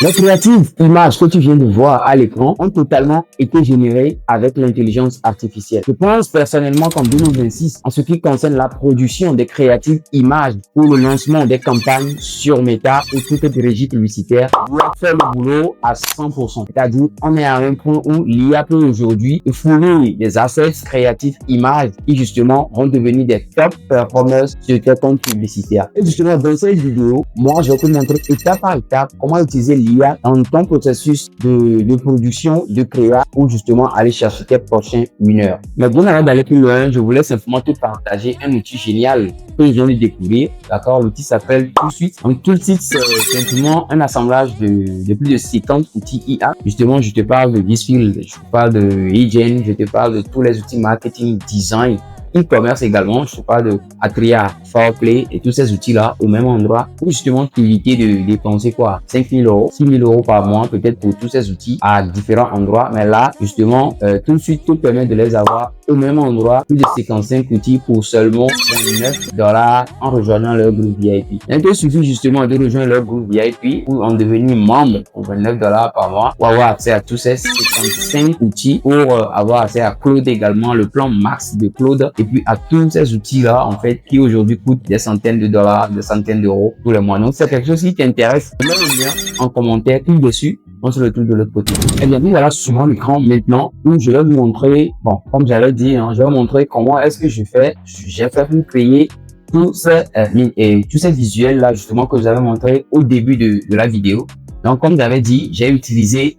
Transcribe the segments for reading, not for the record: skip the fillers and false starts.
Les créatives images que tu viens de voir à l'écran ont totalement été générées avec l'intelligence artificielle. Je pense personnellement qu'en 2026, en ce qui concerne la production des créatives images pour le lancement des campagnes sur Meta ou toute régie publicitaire, l'IA fait le boulot à 100%. C'est-à-dire, on est à un point où l'IA peut aujourd'hui fournir des assets créatifs images qui justement vont devenir des top performers sur tes comptes publicitaires. Et justement, dans cette vidéo, moi, je vais te montrer étape par étape comment utiliser l'IA dans ton processus de production, de créa, pour justement aller chercher tes prochains winners. Mais bon, avant d'aller plus loin, je voulais simplement te partager un outil génial que je viens de découvrir. D'accord, l'outil s'appelle ToolSuite. Donc, ToolSuite, c'est simplement un assemblage de plus de 50 outils IA. Justement, je te parle de Bizfield, je te parle de eGen, je te parle de tous les outils marketing, design, e-commerce également. Je te parle de Atria, Fairplay et tous ces outils-là au même endroit pour justement éviter de dépenser quoi 5 000 euros, 6 000 euros par mois peut-être pour tous ces outils à différents endroits. Mais là, justement, tout de suite, tout permet de les avoir au même endroit, plus de 55 outils pour seulement 29 $ en rejoignant leur groupe VIP. Donc, il suffit justement de rejoindre leur groupe VIP ou en devenir membre pour 29 $ par mois pour avoir accès à tous ces 55 outils, pour avoir accès à Claude également, le plan max de Claude, et puis à tous ces outils-là, en fait, qui aujourd'hui coûtent des centaines de dollars, des centaines d'euros tous les mois. Donc, c'est quelque chose qui t'intéresse, mets le lien en commentaire, clique dessus. On se retrouve de l'autre côté. Et bien, voilà sur mon écran maintenant où je vais vous montrer, bon, comme j'avais dit, je vais vous montrer comment est-ce que j'ai fait pour créer tous ces visuels là justement que je vous avais montré au début de la vidéo. Donc, comme j'avais dit, j'ai utilisé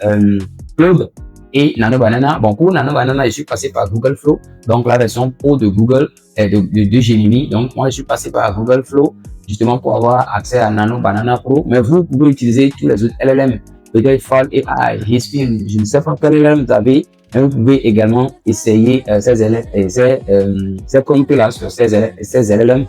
Claude et Nano Banana. Bon, pour Nano Banana, je suis passé par Google Flow, donc la version pro de Google de Gemini. Donc, moi, je suis passé par Google Flow justement pour avoir accès à Nano Banana Pro. Mais vous pouvez utiliser tous les autres LLM. Peut-être Fall AI, Hispin, je ne sais pas quel LLM vous avez, mais vous pouvez également essayer ces comptes-là sur ces LLM.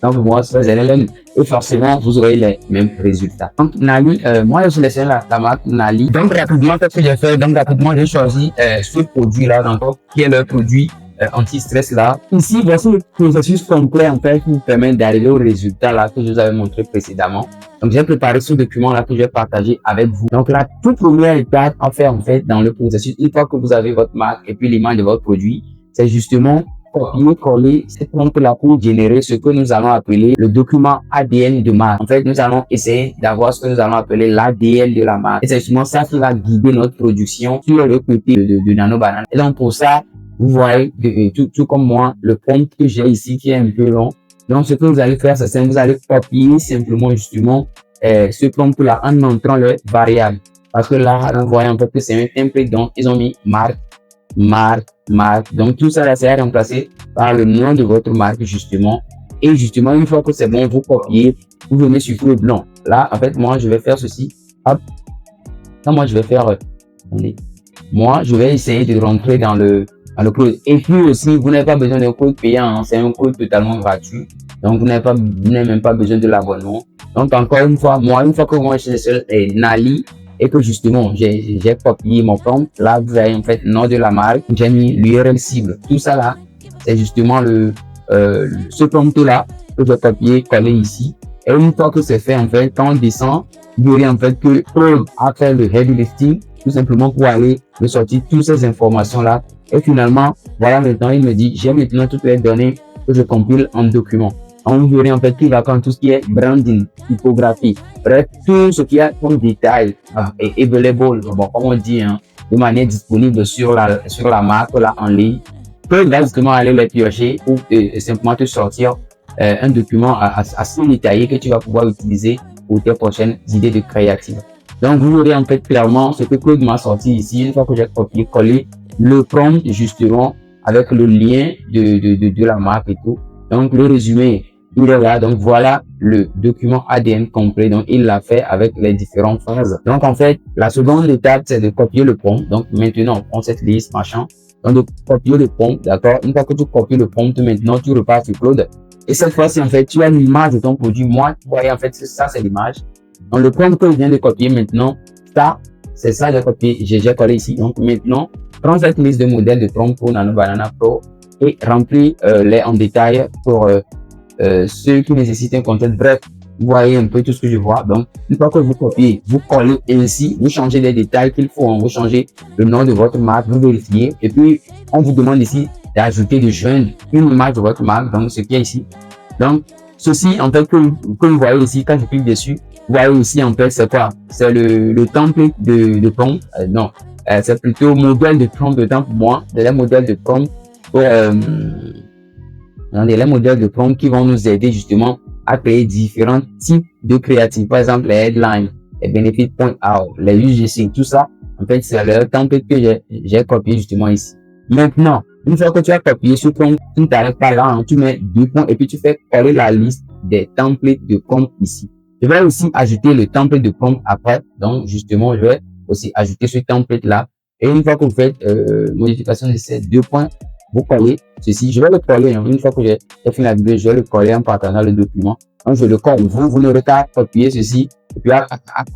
Donc, moi, ces LLM, et forcément, vous aurez les mêmes résultats. Donc, Nali, moi, je laisse la marque Nali. Donc, rapidement, qu'est-ce que j'ai fait? Donc, rapidement, j'ai choisi ce produit-là, donc, qui est le produit anti-stress là. Ici, voici le processus complet en fait qui vous permet d'arriver au résultat là que je vous avais montré précédemment. Donc, j'ai préparé ce document là que je vais partager avec vous. Donc, la toute première étape à faire en fait dans le processus, une fois que vous avez votre marque et puis l'image de votre produit, c'est justement copier-coller cette prompt là pour générer ce que nous allons appeler le document ADN de marque. En fait, nous allons essayer d'avoir ce que nous allons appeler l'ADN de la marque. Et c'est justement ça qui va guider notre production sur le côté de Nano Banana. Et donc, pour ça, vous voyez, tout comme moi, le prompt que j'ai ici qui est un peu long. Donc, ce que vous allez faire, c'est que vous allez copier simplement justement ce prompt-là en entrant les variables. Parce que là, vous voyez un peu que c'est un template, donc ils ont mis marque. Donc, tout ça, là, c'est remplacé par le nom de votre marque, justement. Et justement, une fois que c'est bon, vous copiez, vous venez sur le blanc. Là, en fait, moi, je vais faire ceci. Hop. Là, moi, je vais faire, attendez. Moi, je vais essayer de rentrer dans le code. Et puis aussi, vous n'avez pas besoin d'un code payant, c'est un code totalement gratuit. Donc, vous n'avez même pas besoin de l'abonnement. Donc, encore une fois, une fois que moi, je suis seul Nali, et que justement, j'ai copié mon prompt, là, vous avez en fait le nom de la marque, j'ai mis l'URL cible. Tout ça là, c'est justement ce prompt-là que je vais copier, coller ici. Et une fois que c'est fait, en fait, quand on descend, vous verrez en fait que Claude a fait le heavy lifting, tout simplement pour aller me sortir toutes ces informations-là. Et finalement, voilà, maintenant, il me dit, j'ai maintenant toutes les données que je compile en document. On verrait en fait qu'il va prendre tout ce qui est branding, typographie, bref, tout ce qui a comme détail et available, bon, comme on dit, de manière disponible sur la marque là en ligne, peut justement aller les piocher ou simplement te sortir un document assez détaillé que tu vas pouvoir utiliser pour tes prochaines idées de créative. Donc, vous verrez en fait clairement ce que Claude m'a sorti ici, une fois que j'ai copié-collé le prompt justement avec le lien de la marque et tout. Donc, le résumé, il est là. Donc, voilà le document ADN complet. Donc, il l'a fait avec les différentes phases. Donc, en fait, la seconde étape, c'est de copier le prompt. Donc, maintenant, on prend cette liste, machin. Donc, de copier le prompt, d'accord? Une fois que tu copies le prompt, maintenant, tu repars sur Claude. Et cette fois-ci, en fait, tu as l'image de ton produit. Moi, vous voyez, en fait, ça, c'est l'image. Donc, le prompt que je viens de copier maintenant, ça, c'est ça, j'ai copié, j'ai collé ici. Donc, maintenant, prends cette liste de modèles de prompt pour Nano Banana Pro et remplis les en détail pour ceux qui nécessitent un content. Bref, Vous voyez un peu tout ce que je vois. Donc, une fois que vous copiez, vous collez ainsi, vous changez les détails qu'il faut, vous changez le nom de votre marque, vous vérifiez. Et puis, on vous demande ici d'ajouter, de joindre une image de votre marque, donc ce qui est ici. Donc, ceci, en fait, que vous voyez ici, quand je clique dessus, vous voyez ici, en fait, c'est quoi? C'est le template de prompt. Non, c'est plutôt modèle de prompt de temps pour moi. C'est les modèles de prompt pour, les modèles de prompt qui vont nous aider justement à créer différents types de créatifs. Par exemple, les headlines, les benefit point out, les UGC, tout ça. En fait, c'est le template que j'ai copié justement ici. Maintenant, une fois que tu as copié ce prompt, tu ne t'arrêtes pas là, hein, tu mets 2 points et puis tu fais coller la liste des templates de prompt ici. Je vais aussi ajouter le template de prompt après. Donc, justement, je vais aussi ajouter ce template là. Et une fois que vous faites modification de ces 2 points, vous collez ceci. Je vais le coller. Hein. Une fois que j'ai fini la vidéo, je vais le coller en partageant le document. Donc, je le colle. Vous n'aurez qu'à copier ceci. Et puis, à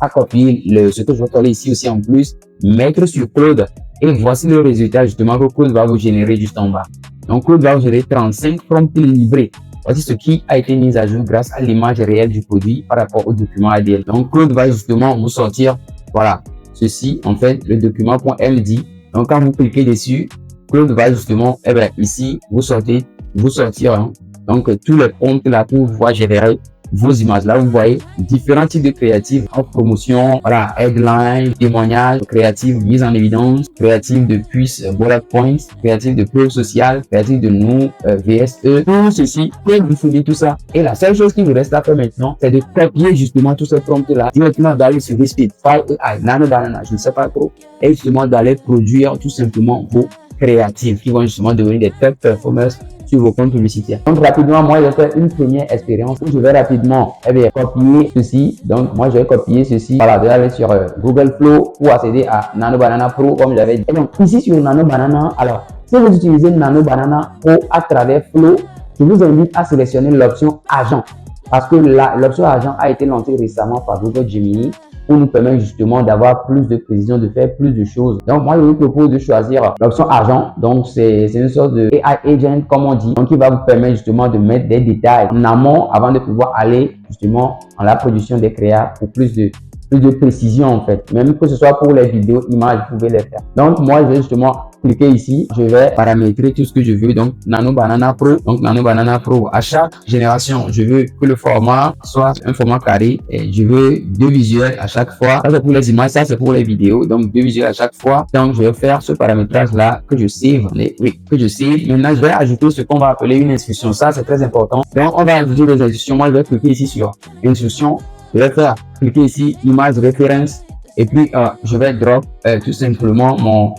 copier ce que je vais coller ici aussi en plus, mettre sur Claude. Et voici le résultat justement que Claude va vous générer juste en bas. Donc, Claude va vous générer 35 prompts livrés. Voici ce qui a été mis à jour grâce à l'image réelle du produit par rapport au document ADL. Donc, Claude va justement vous sortir, voilà, ceci, en fait, le document.md. Donc, quand vous cliquez dessus, Claude va justement, ici, vous sortir, hein. Donc, tous les comptes là pour pouvoir générer vos images. Là, vous voyez différents types de créatifs en promotion, voilà, headline, témoignage, créatif, mise en évidence, créatif de puce, bullet points, créatif de preuve sociale, créatif de nous, VSE, tout ceci, vous fouillez tout ça. Et la seule chose qui vous reste à faire maintenant, c'est de copier justement tous ces prompts là, directement d'aller sur Speed, File AI, Nano Banana, je ne sais pas trop, et justement d'aller produire tout simplement vos créatifs qui vont justement devenir des top performers sur vos comptes publicitaires. Donc rapidement, moi je vais faire une première expérience où je vais rapidement copier ceci. Donc moi je vais copier ceci. Voilà, je vais aller sur Google Flow pour accéder à Nano Banana Pro comme j'avais dit. Et donc ici sur Nano Banana, alors si vous utilisez Nano Banana Pro à travers Flow, je vous invite à sélectionner l'option agent parce que l'option agent a été lancée récemment par Google Gemini pour nous permettre justement d'avoir plus de précision, de faire plus de choses. Donc, moi, je vous propose de choisir l'option agent. Donc, c'est une sorte de AI agent, comme on dit. Donc, qui va vous permettre justement de mettre des détails en amont avant de pouvoir aller justement en la production des créas pour plus de précision en fait. Même que ce soit pour les vidéos, images, vous pouvez les faire. Donc, moi, je vais justement cliquer ici. Je vais paramétrer tout ce que je veux. Donc, Nano Banana Pro. Donc, Nano Banana Pro. À chaque génération, je veux que le format soit un format carré et je veux 2 visuels à chaque fois. Ça, c'est pour les images. Ça, c'est pour les vidéos. Donc, 2 visuels à chaque fois. Donc, je vais faire ce paramétrage-là que je save. Oui, que je save. Maintenant, je vais ajouter ce qu'on va appeler une instruction. Ça, c'est très important. Donc, on va ajouter des instructions. Moi, je vais cliquer ici sur instruction. Je vais faire cliquer ici image référence et puis je vais drop tout simplement mon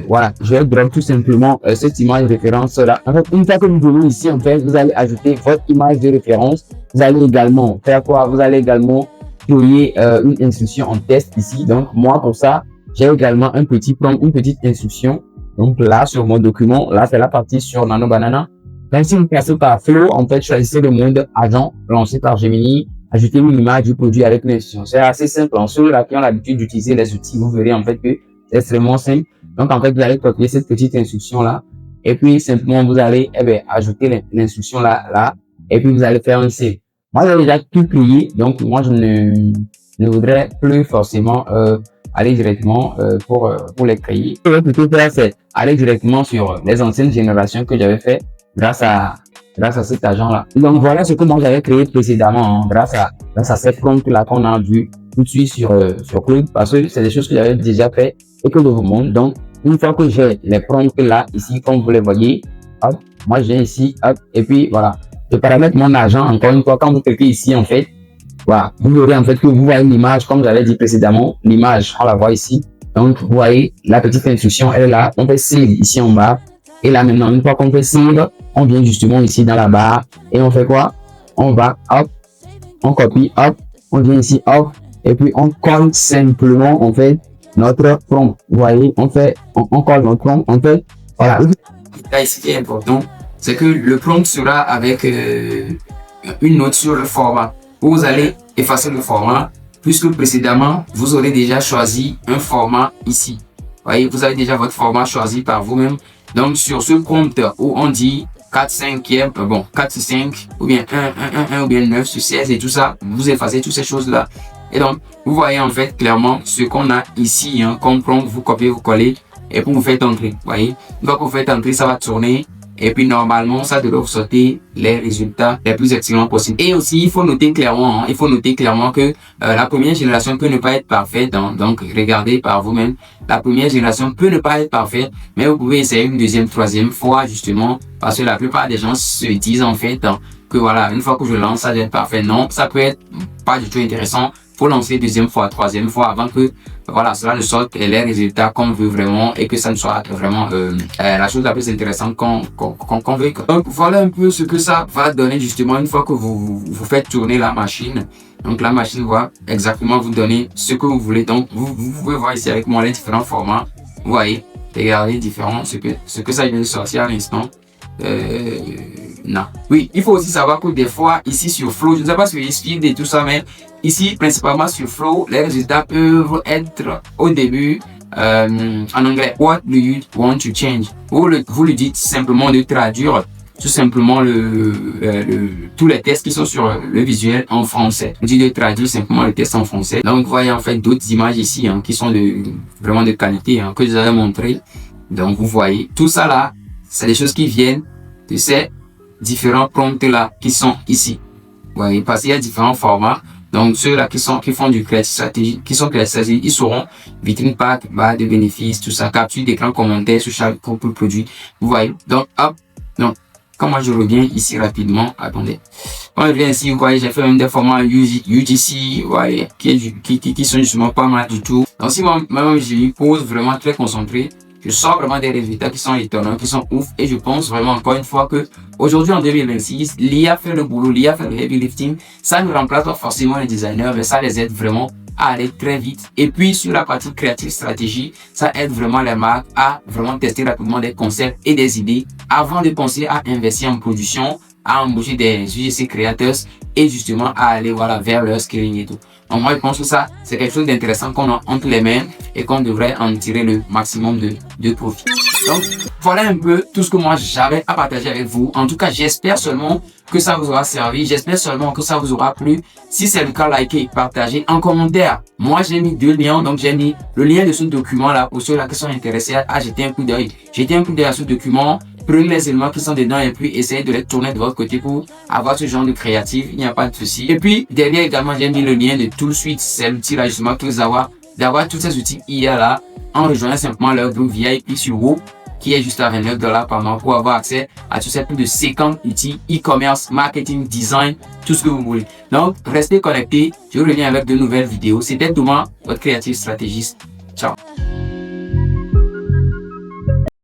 voilà, je vais drop tout simplement cette image référence là. En fait, une fois que vous venez ici, en fait, vous allez ajouter votre image de référence. Vous allez également faire quoi? Vous allez également créer une instruction en test ici. Donc moi pour ça, j'ai également un petit prompt, une petite instruction. Donc là sur mon document, là c'est la partie sur Nano Banana. Même si vous passez par Flow, en fait, choisissez le mode agent lancé par Gemini. Ajoutez une image du produit avec une instruction. C'est assez simple. Ceux-là qui ont l'habitude d'utiliser les outils, vous verrez en fait que c'est extrêmement simple. Donc en fait, vous allez copier cette petite instruction là, et puis simplement vous allez ajouter l'instruction là, et puis vous allez faire un save. Moi, j'ai déjà tout plié, donc moi je ne voudrais plus forcément aller directement pour les créer. Ce que je vais plutôt faire, c'est aller directement sur les anciennes générations que j'avais fait grâce à cet agent-là. Donc, voilà ce que moi j'avais créé précédemment, hein, grâce à ces prompts-là qu'on a vu tout de suite sur Claude, parce que c'est des choses que j'avais déjà fait et que je vous montre. Donc, une fois que j'ai les prompts-là, ici, comme vous les voyez, hop, moi j'ai ici, hop, et puis voilà. Je paramètre mon agent, encore une fois, quand vous cliquez ici, en fait, voilà, vous verrez en fait que vous voyez l'image, comme j'avais dit précédemment, l'image, on la voit ici. Donc, vous voyez, la petite instruction, elle est là, on fait save ici en bas. Et là maintenant, une fois qu'on fait save, on vient justement ici dans la barre et on fait quoi? On va hop, on copie, hop, on vient ici, hop, et puis on colle simplement en fait notre prompt. Vous voyez, on colle notre prompt, en fait, voilà. Là ici qui est important, c'est que le prompt sera avec une note sur le format. Vous allez effacer le format puisque précédemment vous aurez déjà choisi un format ici. Vous voyez, vous avez déjà votre format choisi par vous-même. Donc, sur ce prompt où on dit 4, 5e, bon, 4 sur 5, ou bien 1, ou bien 9 sur 16 et tout ça. Vous effacez toutes ces choses-là. Et donc, vous voyez en fait clairement ce qu'on a ici, hein, comme prompt, vous copiez, vous collez, et puis vous faites entrer. Vous voyez, une fois que vous faites entrer, ça va tourner. Et puis normalement, ça devrait vous sortir les résultats les plus excellents possibles. Et aussi, il faut noter clairement, que la première génération peut ne pas être parfaite. Hein, donc, regardez par vous-même. La première génération peut ne pas être parfaite, mais vous pouvez essayer une deuxième, troisième fois justement, parce que la plupart des gens se disent en fait que voilà, une fois que je lance, ça doit être parfait. Non, ça peut être pas du tout intéressant. Faut lancer deuxième fois, troisième fois avant que voilà, cela ne sorte les résultats qu'on veut vraiment et que ça ne soit vraiment la chose la plus intéressante qu'on veut. Donc voilà un peu ce que ça va donner justement une fois que vous faites tourner la machine. Donc la machine va exactement vous donner ce que vous voulez. Donc vous pouvez voir ici avec moi les différents formats. Vous voyez, regardez différents ce que ça vient de sortir à l'instant. Non. Oui, il faut aussi savoir que des fois, ici sur Flow, je ne sais pas sur Speed et tout ça, mais ici, principalement sur Flow, les résultats peuvent être au début en anglais. What do you want to change? Vous lui dites simplement de traduire tout simplement tous les tests qui sont sur le visuel en français. Vous dites de traduire simplement le test en français. Donc, vous voyez en fait d'autres images ici qui sont vraiment de qualité, que je vous avais montré. Donc, vous voyez, tout ça là, c'est des choses qui viennent de ces différents prompts là qui sont ici. Vous voyez, parce qu'il y a différents formats. Donc ceux-là qui font du Creative Strategy, ils seront vitrine pack, barre de bénéfices, tout ça, capture d'écran, commentaires sur chaque produit. Vous voyez. Donc hop, donc quand moi je reviens ici rapidement, attendez. Quand je viens ici, vous voyez, j'ai fait même des formats UGC, vous voyez, qui sont justement pas mal du tout. Donc si moi-même j'y pose vraiment très concentré, je sors vraiment des résultats qui sont étonnants, qui sont ouf. Et je pense vraiment encore une fois que aujourd'hui en 2026, l'IA fait le boulot, l'IA fait le heavy lifting. Ça ne remplace pas forcément les designers, mais ça les aide vraiment à aller très vite. Et puis sur la partie créative stratégie, ça aide vraiment les marques à vraiment tester rapidement des concepts et des idées avant de penser à investir en production, à embaucher des UGC créateurs et justement à aller vers leur scaling et tout. Donc moi je pense que ça c'est quelque chose d'intéressant qu'on a entre les mains et qu'on devrait en tirer le maximum de profit. Donc voilà un peu tout ce que moi j'avais à partager avec vous. En tout cas j'espère seulement que ça vous aura servi, j'espère seulement que ça vous aura plu. Si c'est le cas, likez, partagez en commentaire. Moi j'ai mis 2 liens, donc j'ai mis le lien de ce document là pour ceux là qui sont intéressés à jeter un coup d'œil. Jetez un coup d'œil à ce document. Prenez les éléments qui sont dedans et puis essayez de les tourner de votre côté pour avoir ce genre de créatif. Il n'y a pas de souci. Et puis, derrière également, j'ai mis le lien de Toolsuite. C'est l'outil là justement que vous avez d'avoir tous ces outils IA là en rejoignant simplement leur groupe VIP sur WoW qui est juste à $29 par mois pour avoir accès à tous ces plus de 50 outils e-commerce, marketing, design, tout ce que vous voulez. Donc, restez connectés. Je reviens avec de nouvelles vidéos. C'était Thomas, votre créatif stratégiste. Ciao.